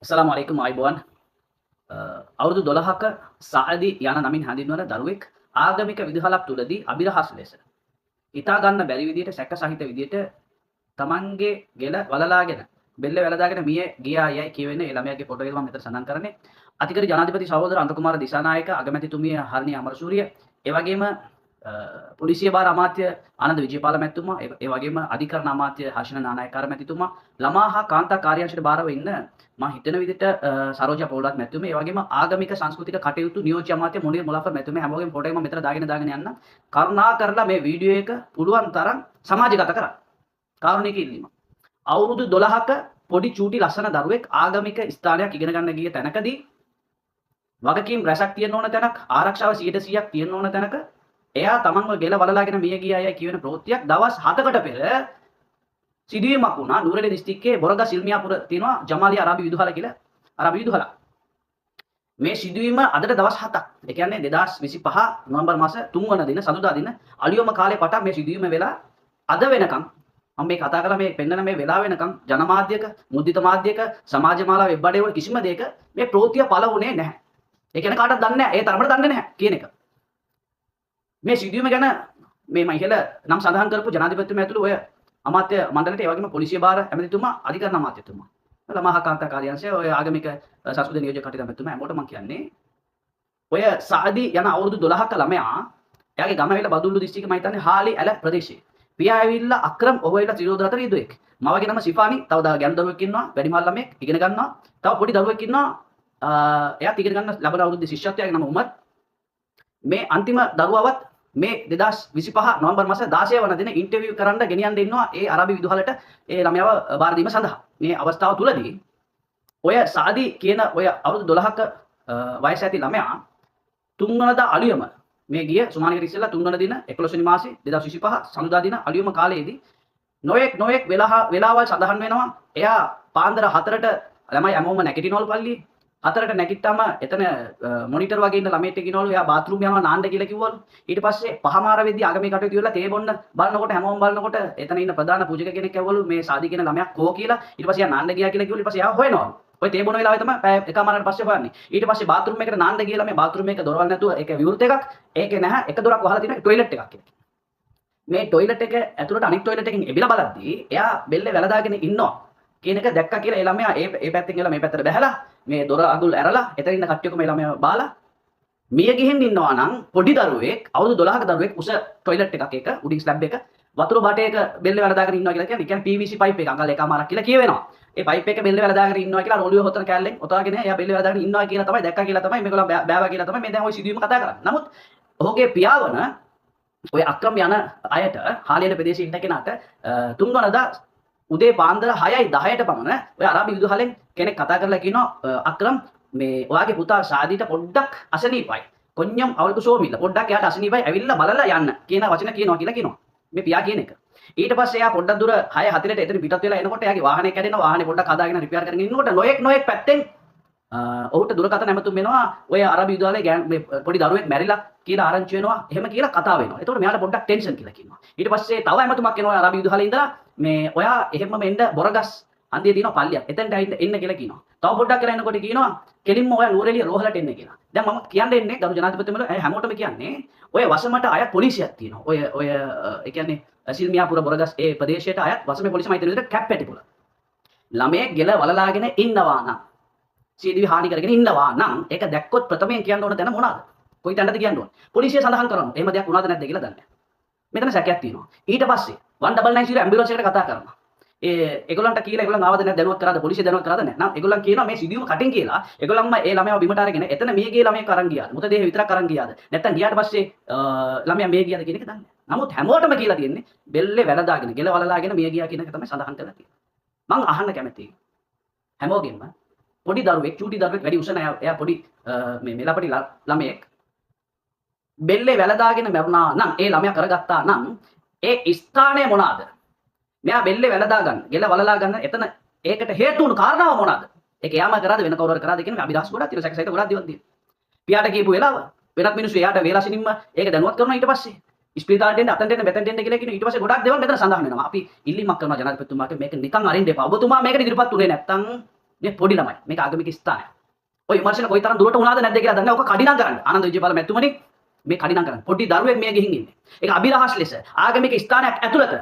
අස්සලාමු අලයිකුම් ආයිබෝවන් අවුරුදු 12ක සාදි යන නමින් හඳුන්වන දරුවෙක් ආගමික විදුහලක් තුලදී අභිරහස් ලෙස හිතා ගන්න බැරි විදිහට සැක සහිත විදිහට තමන්ගේ ගෙල වලලාගෙන බෙල්ල වැලදාගෙන මිය ගියා යයි කියවෙන්නේ ඒ ළමයාගේ ෆොටෝ එක මම මෙතන සඳහන් කරන්නේ අතිගරු ජනාධිපති සහෝදර අන්තකුමාර දිසානායක අගමැතිතුමිය හර්නි අමරසූරිය ඒ වගේම පොලිසිය භාර අමාත්‍ය ආනන්ද විජේපාල මැතිතුමා ඒ වගේම අධිකරණ අමාත්‍ය හර්ෂණ නානායකාර මැතිතුමා ළමා හා කාන්තා කාර්යාංශයට භාරව ඉන්න මම හිතන විදිහට සරෝජා පොල්වත් මැතිතුමා ඒ වගේම ආගමික සංස්කෘතික කටයුතු නියෝජ්‍ය අමාත්‍ය මොනිර් මොලාෆර් මැතිතුමා හැමෝගෙම ෆොටෝ එක මම මෙතන දාගෙන යන්න කරුණා කරලා මේ වීඩියෝ එක පුළුවන් තරම් සමාජගත කරන්න කාරුණික ඉල්ලීම අවුරුදු 12ක පොඩි චූටි ලස්සන දරුවෙක් ආගමික ස්ථානයක් ඉගෙන ගන්න ගිය තැනකදී වගකීම් රැසක් තියෙන්න ඕන තැනක් ආරක්ෂාව 100%ක් තියෙන්න ඕන තැනක එයා තමන්ව ගෙල වලලාගෙන මිය ගියා අය කියවෙන ප්‍රවෘත්තියක් දවස් 7කට පෙර සිදුවීමක් වුණා නුවරඑළිය දිස්ත්‍රික්කයේ බොරගස් සිල්මියාපුර තියෙනවා ජමාලියා අරාබි විදුහල කියලා අරාබි විදුහල මේ සිදුවීම අදට දවස් 7ක් ඒ කියන්නේ 2025 නොවැම්බර් මාස 3 වන දින සඳුදා දින අලියොම කාලේ පටන් මේ සිදුවීම වෙලා අද වෙනකම් මම මේ කතා කරලා මේ පෙන්නන මේ වෙලාව වෙනකම් ජනමාධ්‍යක මුද්‍රිත මාධ්‍යක සමාජ මාලා වෙබ් අඩේ වල කිසිම දෙයක මේ ප්‍රවෘත්තිය පළ වුණේ නැහැ. ඒ කියන්නේ කාටවත් දන්නේ නැහැ. ඒ තරමට දන්නේ නැහැ කියන එක. මේ සිදුවීම ගැන මේ මම ඉහළ නම් සඳහන් කරපු ජනාධිපතිතුමා ඇතුළු ඔය අමාත්‍ය මණ්ඩලයට ඒ වගේම පොලිසිය භාර ඇමතිතුමා අධිකරණ අමාත්‍යතුමා ළමා කාන්තා කාර්යාංශය ඔය ආගමික සංස්කෘතික නියෝජක කටයුතු ඇමතිතුමා හැමෝටම මම කියන්නේ ඔය සාදි යන අවුරුදු 12ක ළමයා එයාගේ ගම ඇවිල්ලා බදුල්ලු දිස්ත්‍රික්කෙ මම හිතන්නේ හාලි ඇල ප්‍රදේශයේ පියා ඇවිල්ලා අක්‍රම් ඔහු ඇවිල්ලා ත්‍රිරෝද රතන යුදුවෙක් මවගේ නම සිෆානි තව ගැණු දරුවෙක් ඉන්නවා වැඩිමහල් ළමෙක් ඉගෙන ගන්නවා තව පොඩි දරුවෙක් ඉන්නවා එයාත් ඉගෙන ගන්න ලබන අවුරුද්දේ ශිෂ්‍යත්වයාගේ නම උමර් මේ අන්තිම දරුවවත් මේ 2025 නොවැම්බර් මාස 16 වන දින ඉන්ටර්විව් කරන්න ගෙනියන්න ඉන්නවා ඒ අරාබි විදුහලට ඒ ළමයාව බාර දීම සඳහා. මේ අවස්ථාව තුලදී ඔය සාදි කියන ඔය අවුරුදු 12ක වයස ඇති ළමයා තුන්වනදා අලුයම මේ ගිය සුමානිකට ඉස්සෙල්ලා තුන්වන දින 11 වෙනි මාසේ 2025 සඳුදා දින අලුයම කාලයේදී නොයෙක් වෙලාවල් සඳහන් වෙනවා. එයා පාන්දර 4ට ළමයි හැමෝම නැගිටිනවලු පල්ලියේ. 4ට නැගිට්ටාම එතන මොනිටර් වගේ ඉන්න ළමයෙක් එක්කිනවලු. එයා බාත්රූම් යනවා නාන්න කියලා කිව්වලු. ඊට පස්සේ පහමාර වෙද්දී ආගමික කටයුතු ඉවරලා තේ බොන්න බලනකොට හැමෝම බලනකොට එතන ඉන්න ප්‍රධාන පූජක කෙනෙක් ඇව්වලු මේ සාදි කියන ළමයා කෝ කියලා. ඊට පස්සේ එයා නාන්න ගියා කියලා කිව්වලු. ඊට පස්සේ එයා හොයනවලු. ඔය තේ බොන වෙලාවේ තමයි පැය එකමාරකට පස්සේ හොයන්නේ. ඊට පස්සේ බාත්රූම් එකට නාන්න ගිහලා මේ බාත්රූම් එක දොරවල් නැතුව ඒක විවෘත එකක්. ඒකේ නැහැ එක දොරක් වහලා තියෙන ටොයිලට් එකක් කියලා. මේ ටොයිලට් එක ඇතුළට අනිත් ටොයිලට් එකකින් එබිලා බලද්දී එයා බෙල්ලේ වැලදාගෙන ඉන්නවා කියන එක දැක්කා කියලා ඒ ළමයා ඒ පැත්තෙන් ගිහලා මේ පැත්තට බැහැලා මේ දොර අගුල් ඇරලා එතන ඉන්න කට්ටියක මේ ළමයා බාලා මිය ගිහින් ඉන්නවා නම් පොඩි දරුවෙක් අවුරුදු 12ක දරුවෙක් උස ටොයිලට් එකක් එක උඩින් ස්ලැබ් එක වතුර බටයක බෙල්ලේ වැලදාගෙන ඉන්නවා කියලා කියන්නේ PVC පයිප් එක අඟල් එකමාරක් කියලා කියවෙනවා. ඒ පයිප් එක බෙල්ලේ වැලදාගෙන ඉන්නවා කියලා රොළුවේ හොතන කැලලෙන් ඔතාගෙන එයා බෙල්ලේ වැලදාගෙන ඉන්නවා කියලා තමයි දැක්කා කියලා තමයි මේගොල්ලෝ බෑවා කියලා තමයි මේ දැන් ওই සිදුවීම කතා කරන්නේ. නමුත් ඔහුගේ පියාවන ඔය අක්‍රම යන අයට හාලියට ප්‍රදේශයේ ඉන්න කෙනාට තුන්වනදා උදේ පාන්දර 6:10ට පමණ ඔය අරාබි විදුහලෙන් කෙනෙක් කතා කරලා කියනවා අක්‍රම් මේ ඔයාගේ පුතා සාදීට පොඩ්ඩක් අසනීපයි. කොන්‍යම් අවල්කු සෝමිල්ල පොඩ්ඩක් එයාට අසනීපයි ඇවිල්ලා බලලා යන්න කියන වචන කියනවා කියලා කියනවා. මේ පියා කියන එක. ඊට පස්සේ එයා පොඩ්ඩක් දුර 6:40ට එතන පිටත් වෙලා එනකොට එයාගේ වාහනේ කැඩෙනවා. වාහනේ පොඩ්ඩක් හදාගෙන රිපෙයාර් කරගෙන ඉන්නකොට නොයෙක් පැත්තෙන් ඔහුට දුරකථන ඇමතුම් වෙනවා. ඔය අරාබි විදුහලේ මේ පොඩි දරුවෙක් මැරිලා කියලා ආරංචි වෙනවා. එහෙම කියලා කතා වෙනවා. එතකොට මෙයාට පොඩ්ඩක් ටෙන්ෂන් කියලා කියනවා. ඊට පස්සේ තව ඇමතුමක් එනවා අරාබි විදුහලේ ඉඳලා මේ ඔයා එහෙමම එන්න බොරගස් අන්දියේ තියෙන පල්ලියක්. එතනට එන්න කියලා කියනවා. තව පොඩ්ඩක් කරලා එනකොට කියනවා කෙලින්ම ඔයා නුවරඑළිය රෝහලට එන්න කියලා. දැන් මම කියන්න එන්නේ ගරු ජනාධිපතිතුමා හැමෝටම කියන්නේ ඔය වසමට අය පොලිසියක් තියෙනවා. ඔය ඒ කියන්නේ සිල්මියාපුර බොරගස් ඒ ප්‍රදේශයට අයත් වසමේ පොලිසියමයි තියෙන විදිහට කැප් පැටිපොළ. ළමයේ ගෙල වලලාගෙන ඉන්නවා නම් සීදී හානි කරගෙන ඉන්නවා නම් ඒක දැක්කොත් ප්‍රථමයෙන් කියන්න ඕන තැන මොනවාද? කොයි තැනද කියන්න ඕන? පොලිසිය සඳහන් කරනවා. එහෙම දෙයක් වුණාද නැද්ද කියලා දන්නේ නැහැ. මෙතන සැකයක් තියෙනවා. ඊට පස්සේ 1990 ඇම්බියුලන්ස් එකට කතා කරනවා. ඒගොල්ලන්ට කියලා ඒගොල්ලන් ආවද නැද්ද දැනුවත් කරාද පොලිසිය දැනුවත් කරාද නැහැ. නම් ඒගොල්ලන් කියනවා මේ සිදුවීම කටින් කියලා. ඒගොල්ලන්ම ඒ ළමයාව බිමට අරගෙන එතන මිය ගිය ළමයෙක් අරන් ගියාද? මුත දෙහ විතරක් අරන් ගියාද? නැත්තම් ගියාට පස්සේ ළමයා මිය ගියාද කියන එක දන්නේ නැහැ. නමුත් හැමෝටම කියලා තියෙන්නේ බෙල්ලේ වැලදාගෙන, ගෙල වලලාගෙන මිය ගියා කියන එක තමයි සඳහන් කරලා තියෙන්නේ. මං අහන්න කැමතියි. හැමෝගෙම පොඩි දරුවෙක්, චූටි දරුවෙක් වැඩි උස නැහැ. එයා පොඩි මේ මෙලපටි ළමයෙක් බෙල්ලේ වැලදාගෙන මැරුණා නම් ඒ ළමයා කරගත්තා නම් ඒ ස්ථානය මොනවාද? මෙයා බෙල්ලේ වැලදා ගන්න, ගෙල වලලා ගන්න එතන ඒකට හේතු වුණු කාරණාව මොනවාද? ඒක යාම කරාද වෙන කවුරු හරි කරාද කියන මේ අභිලාෂ ගොඩක් තියෙනවා. සැකසහිත ගොඩක් දේවල් තියෙනවා. පියාට කියපු වෙලාව වෙනත් මිනිස්සු එයාට වේලාසිනින්ම ඒක දැනුවත් කරනවා. ඊට පස්සේ ඉස්පිරිතාලට එන්න අතන්ට එන්න මෙතනට එන්න කියලා කියන ඊට පස්සේ ගොඩක් දේවල් මෙතන සඳහන් වෙනවා. අපි ඉල්ලීමක් කරනවා ජනාධිපතිතුමාට මේක නිකන් අරින්න එපා. ඔබතුමා මේකට ඉදිරිපත් උනේ නැත්තම් මේ පොඩි ළමයි. මේක ආගමික ස්ථානයක්. ඔය විමර්ශන කොයිතරම් දුරට වුණාද නැද්ද කියලා දන්නේ ඔක කඩිනම් කරන්න. ආනන්ද විජේපාල මැතිතුමනි මේ කඩිනම් කරන්න. පොඩි දරුවෙක් මේ ගිහින් ඉන්නේ. ඒක අභිරහස් ලෙස ආගමික ස්ථානයක් ඇතුළත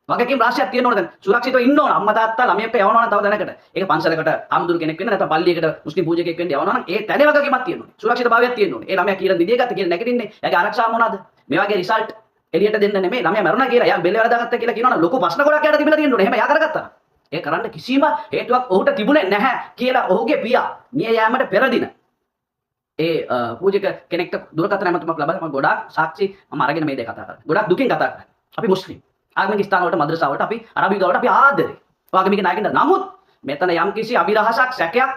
වගකීම් රාශියක් තියෙන්න ඕන දැන් සුරක්ෂිතව ඉන්න ඕන අම්මා තාත්තා ළමයෙක්ට යවනවා නම් තව දැනකට ඒක පන්සලකට ආමුදුරු කෙනෙක් වෙන්න නැත්නම් පල්ලියකට මුස්ලිම් පූජකයෙක් වෙන්න යවනවා නම් ඒ තැනේ වගකීමක් තියෙන්න ඕනේ සුරක්ෂිතභාවයක් තියෙන්න ඕනේ ඒ ළමයා කියලා නිදිය ගත්ත කියලා නැගිටින්නේ එයාගේ ආරක්ෂාව මොනවාද මේ වගේ රිසල්ට් එළියට දෙන්න නෙමෙයි ළමයා මරුණා කියලා එයා බෙල්ල වැරදාගත්තා කියලා කියනවනම් ලොකු ප්‍රශ්න ගොඩක් යට තිබිලා තියෙන්න ඕනේ එහෙම එයා කරගත්තා ඒ කරන්න කිසිම හේතුවක් ඔහුට තිබුණේ නැහැ කියලා ඔහුගේ පියා මිය යාමට පෙර දින ඒ පූජක කෙනෙක්ට දුරකථන ඇමතුමක් ලබා මම ගොඩාක් සාක්ෂි මම අරගෙන මේ දේ කතා කරා ගොඩාක් දුකින් කතා කරා අපි මුස්ලිම් ආගමික ස්ථාන වලට මද්‍රසා වලට අපි අරබි විද්‍යාවට අපි ආදරේ. ආගමික නායකයන්ට නමුත් මෙතන යම් කිසි අභිරහසක් සැකයක්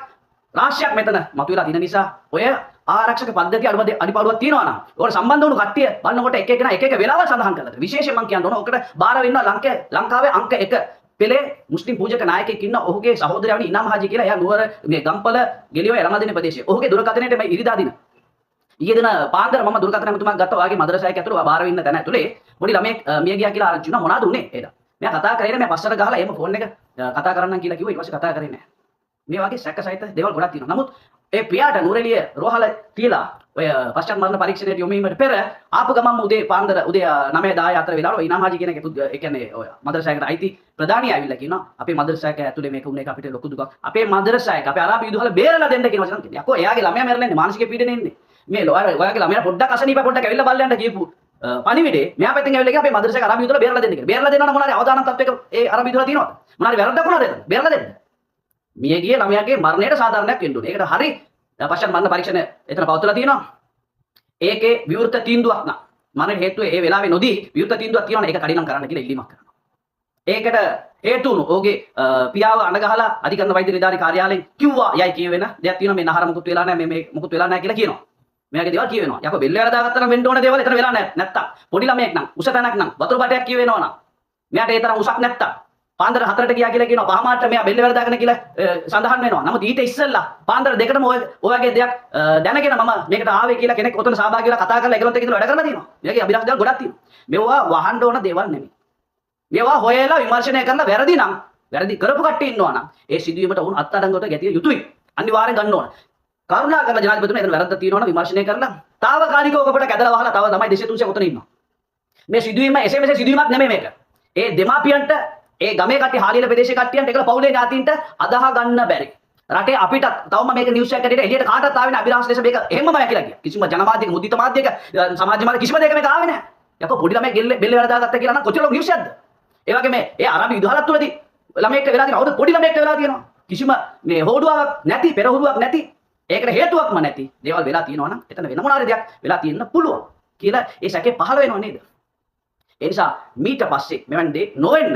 රාශියක් මෙතන මතුවලා තියෙන නිසා ඔය ආරක්ෂක පද්ධතිය අඩිපාඩුවක් තියෙනවා නම් ඒකට සම්බන්ධ වුණු කට්ටිය බලනකොට එක එක වෙලාවල් සඳහන් කරලා තියෙනවා. විශේෂයෙන් මම කියන්න ඕන ඔකට බාර වෙන්නවා ලංකාවේ අංක 1 පෙළේ මුස්ලිම් පූජක නායකයෙක් ඉන්න ඔහුගේ සහෝදරයා වුණ ඉනාම් හාජි කියලා එයා නුවර මේ ගම්පල ගෙලියෝ එළමදින ප්‍රදේශයේ. ඔහුගේ දුරකථනයේ මේ ඉරිදා දින ඊයේ දින පාන්දර මම දුරකථන ඇමතුමක් ගත්තා ඔයාගේ මද්‍රසායක ඇතුළේ බාර වෙන්න තැන ඇතුලේ පොඩි ළමයෙක් මිය ගියා කියලා ආරංචි වුණා මොනවද උනේ එදා මම කතා කරේ නෑ මම පස්සට ගහලා එහෙම ෆෝන් එක කතා කරන්නම් කියලා කිව්වා ඊට පස්සේ කතා කරේ නෑ මේ වගේ සැක සහිත දේවල් ගොඩක් තියෙනවා නමුත් ඒ පියාට නුරෙලිය රෝහල තියලා ඔය පශ්චාත් මරණ පරීක්ෂණයට යොමු වීමට පෙර ආපු ගමන්ම උදේ පාන්දර උදේ 9:10 අතර වෙලාවට ඉනාම් හාජි කියන ඒ කියන්නේ ඔය මද්‍රසායකට අයිති ප්‍රධානිය ආවිල්ලා කියනවා අපේ මද්‍රසායක ඇතුලේ මේක උනේ අපිට ලොකු දුකක් අපේ මද්‍රසායක අපේ අරාබි විදුහල බේරලා දෙන්න කියන වචන තියෙනවා යකෝ එයාගේ ළමයා මැරෙන්නේ මානසික පීඩනේ ඉන්නේ මේ ඔයාගේ ළමයා පොඩ්ඩක් අසනීප පොඩ්ඩක් ඇවිල්ලා බලන්න කියපු පණිවිඩේ මෙයා පැත්තෙන් ඇවිල්ලා ගියා අපේ මද්‍රසායක අරබි විදුහල බේරලා දෙන්න කියලා බේරලා දෙනවා නම් මොනාරි අවදානම් තත්වයක ඒ අරබි විදුහල තියෙනවද මොනාරි වැරද්දක් වුණාද එතන බේරලා දෙන්න මිය ගිය ළමයාගේ මරණයට සාධාරණයක් වෙන්න ඕනේ ඒකට හරි පශ්චාත් මරණ පරීක්ෂණ එතන පවත්වලා තියෙනවා ඒකේ විවෘත තීන්දුවක් නා මරණ හේතුව ඒ වෙලාවේ නොදී විවෘත තීන්දුවක් තියෙනවා ඒක කඩිනම් කරන්න කියලා ඉල්ලීමක් කරනවා ඒකට හේතු වුණු ඔහුගේ පියාව අඬගහලා අධිකරණ වෛද්‍ය නිලධාරී කාර්යාලයෙන් කිව්වා යයි කියවෙන දෙයක් තියෙනවා මේ නහර මුකුත් වෙලා නැහැ මේ මුකුත් වෙලා නැහැ කියලා කියනවා මෙයාගේ දේවල් කියවෙනවා යකෝ බෙල්ල වැරදාගත්තා නම් වෙන්න ඕන දේවල් එතන වෙලා නැහැ නැත්තම් පොඩි ළමයෙක් නම් උස තැනක් නම් වතුර බටයක් කියවෙනවා නම් මෙයාට ඒ තරම් උසක් නැත්තම් පාන්දර 4ට ගියා කියලා කියනවා පහමාට මෙයා බෙල්ල වැරදාගෙන කියලා සඳහන් වෙනවා නමුත් ඊට ඉස්සෙල්ලා පාන්දර 2ටම ඔයගේ දෙයක් දැනගෙන මම මේකට ආවේ කියලා කෙනෙක් ඔතන සහභාගී වෙලා කතා කරලා ඒගොල්ලොත් එක්ක ඉඳලා වැඩ කරලා තියෙනවා මෙයාගේ අභිලාෂ දේවල් ගොඩක් තියෙනවා මේවා වහන්න ඕන දේවල් නෙමෙයි මේවා හොයලා විමර්ශනය කරලා වැරදි නම් වැරදි කරපු කට්ටිය ඉන්නවා නම් ඒ සිදුවීමට වුණ අත්අඩංගුවට ගැතිය යුතුයි අනිවාර්යෙන් ගන්න ඕන කරුණා කරලා ජනාධිපතිතුමා එතන වැරද්දක් තියෙනවා නම් විමර්ශනය කරලා తాවකාලිකව ඔකට කැදලා වහලා තව ළමයි 200 300 ඔතන ඉන්නවා මේ සිදුවීම එසේ මෙසේ සිදුවීමක් නෙමෙයි මේක ඒ දෙමාපියන්ට ඒ ගමේ කට්ටිය හාලිල ප්‍රදේශයේ කට්ටියන්ට ඒකල පවුලේ ඥාතීන්ට අදාහ ගන්න බැරි රටේ අපිට තවම මේක නිවුස් එකකට එළියට කාටවත් ආවේ නැහැ අභිරහස් ලෙස මේක එහෙමම කියලා කිය කිසිම ජනමාධ්‍යක මුද්‍රිත මාධ්‍යක සමාජ මාධ්‍ය කිසිම දෙයක මේක ආවේ නැහැ යකෝ පොඩි ළමයි බෙල්ල වැරදාගත්තා කියලා නම් කොච්චර ලොකු නිවුස් එකක්ද ඒ වගේ මේ ඒ අරබි විදුහලත් තුලදී ළමයෙක්ට වෙලා තියෙනවා. පොඩි ළමයෙක්ට වෙලා තියෙනවා. කිසිම මේ හොඩුවක් නැති, පෙරහුරුවක් නැති, ඒකට හේතුවක්ම නැති දේවල් වෙලා තියෙනවා නම් එතන වෙන මොනාරි දෙයක් වෙලා තියෙන්න පුළුවන් කියලා ඒ සැකේ පහළ වෙනව නේද? ඒ නිසා මීට පස්සේ මෙවන් දේ නොවෙන්න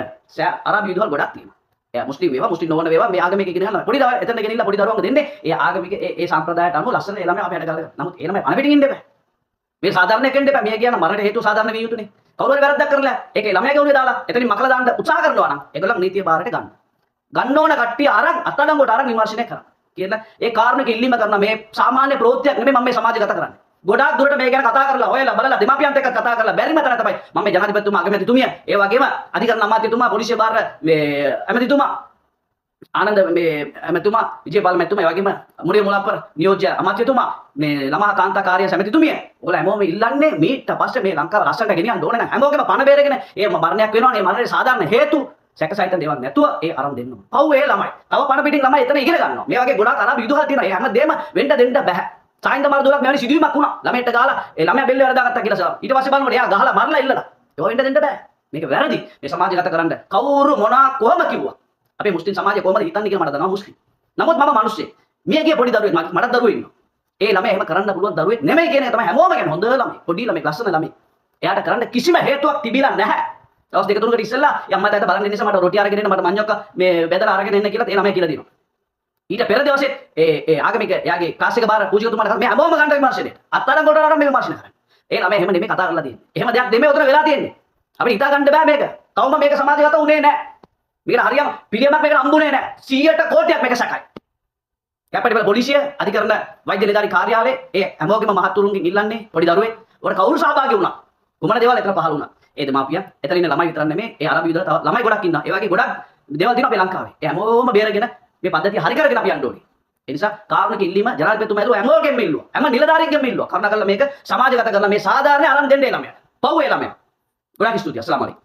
අරබි විදුහල් ගොඩක් තියෙනවා. එයා මුස්ලිම් වේවා, මුස්ලිම් නොවන වේවා මේ ආගමික ඉගෙන ගන්න පොඩි දවල් එතන ගෙනින්න පොඩි දරුවන්ට දෙන්නේ ඒ ආගමික ඒ සම්ප්‍රදායට අනුව ලස්සන ඒ ළමයා අපි හැඩ ගන්න. නමුත් ඒ ළමයා පණ පිටින් ඉන්න එපා. මේ සාධාරණයක් වෙන්න එපා. මේ කියන මරණයට හේතුව සාධාරණ විය යුතුනේ. කවුරු හරි වැරද්දක් කරලා ඒකේ ළමයාගේ උනේ දාලා එතනින් මකලා දාන්න උත්සාහ කරනවා නම් ඒගොල්ලන් නීතිය බාරට ගන්න. ගන්න ඕන කට්ටිය අරන් අත්අඩංගුවට අරන් විමර්ශනය කරන්න. කියලා ඒ කාරණේක ඉල්ලීම කරන මේ සාමාන්‍ය ප්‍රවෘත්තියක් නෙමෙයි මම මේ සමාජගත කරන්නේ. ගොඩාක් දුරට මේ ගැන කතා කරලා හොයලා බලලා දෙමාපියන්ට එක්ක කතා කරලා බැරිම තරම් තමයි මම මේ ජනාධිපතිතුමා අගමැතිතුමිය ඒ වගේම අධිකරණ අමාත්‍යතුමා පොලිසිය බාර මේ ඇමතිතුමා ආනන්ද මේ ඇමතිතුමා විජේපාල මැතිතුමා ඒ වගේම මුරිය මුලප්පර නියෝජ්‍ය අමාත්‍යතුමා මේ ළමා කාන්තා කාර්ය සමිතිතුමිය ඔයාලා හැමෝම ඉල්ලන්නේ මීට පස්සේ මේ ලංකාව ලස්සනට ගෙනියන්න ඕනේ නම් හැමෝගෙම පණ බේරගෙන ඒ මරණයක් වෙනවා නේ මරණේ සාධාරණ හේතු සැකසහිත දේවල් නැතුව ඒ අරන් දෙන්න ඕන. පව් ඒ ළමයි. තව පණ පිටින් ළමයි එතන ඉගෙන ගන්නවා. මේ වගේ ගොඩාක් අරබි විදුහල් තියෙනවා. ඒ හැමදේම වෙන්න දෙන්න බෑ. සායින්ද මර දුරක් මෙවැනි සිදුවීමක් වුණා. ළමයට ගහලා ඒ ළමයා බෙල්ල වැරදාගත්තා කියලා ඊට පස්සේ බලනකොට එයා ගහලා මරලා ඉල්ලලා. ඒක වෙන්න දෙන්න බෑ. මේක වැරදි. මේ සමාජගත කරන්න කවුරු මොනවා කොහම කිව්වා. අපේ මුස්ලිම් සමාජය කොහමද හිතන්නේ කියලා මට දන්නවා මුස්ලිම්. නමුත් මම මිනිස්සෙක්. මිය ගිය පොඩි දරුවෙක් මට දරුවෙක් ඉන්නවා. ඒ ළමයා එහෙම කරන්න පුළුවන් දරුවෙක් නෙමෙයි කියන එක තමයි හැමෝම කියන්නේ. හොඳ ළමයි. පොඩි ළමයි, ලස්සන ළමයි. එයාට කරන්න කිසිම හේතුවක් තිබිලා නැහැ. දවස් දෙක තුනකට ඉස්සෙල්ලා යම්මා තාත්තා බලන්න ඉන්න නිසා මට රොටි අරගෙන එන්න මට මඤ්ඤොක්ක මේ බෙදලා අරගෙන එන්න කියලා ඒ ළමයා කියලා දෙනවා. ඊට පෙර දවසේ ඒ ආගමික එයාගේ ක්ලාස් එක බාර පූජකතුමාට මේ හැමෝම ගන්න විමර්ශනයේ අත්අඩංගුවට අරන් මේ විමර්ශන කරන්නේ. ඒ ළමයා එහෙම නෙමෙයි කතා කරලා තියෙන්නේ. එහෙම දෙයක් දෙමේ උතර වෙලා තියෙන්නේ. අපිට හිතා ගන්න බෑ මේක. තවම මේක සමාජගත උනේ නැහැ. මේකට හරියම පිළියමක් මේකට හම්බුනේ නැහැ. 100ට කෝටියක් මේක සැකයි. කැපටිපල පොලිසිය අධිකරණ වෛද්‍ය නිලධාරී කාර්යාලයේ ඒ හැමෝගෙම මහත්තුරුන්ගෙන් ඉල්ලන්නේ පොඩි දරුවෙක්. උඩ කවුරු සහභාගී වුණා? කුමන දේවල් එතන පහළ වුණා? ඒ දෙමාපියන් එතන ඉන්න ළමයි විතරක් නෙමෙයි ඒ අරබි විදුහල තව ළමයි ගොඩක් ඉන්නවා. ඒ වගේ ගොඩක් දේවල් තියෙනවා අපේ ලංකාවේ. ඒ හැමෝම බේරගෙන මේ පද්ධතිය හරි කරගෙන අපි යන්න ඕනේ. ඒ නිසා කාරුණික ඉල්ලීම ජනාධිපතිතුමා ඇදුවා හැමෝගෙම ඉල්ලුවා. හැම නිලධාරියෙක්ගෙම ඉල්ලුවා. කරුණාකරලා මේක සමාජගත කරලා මේ සාධාරණ අරන් දෙන්න ඒ ළමයාට. පව් ඒ ළමයා. ගොඩාක් ස්තුතියි. අස්සලාමු අලයිකුම්.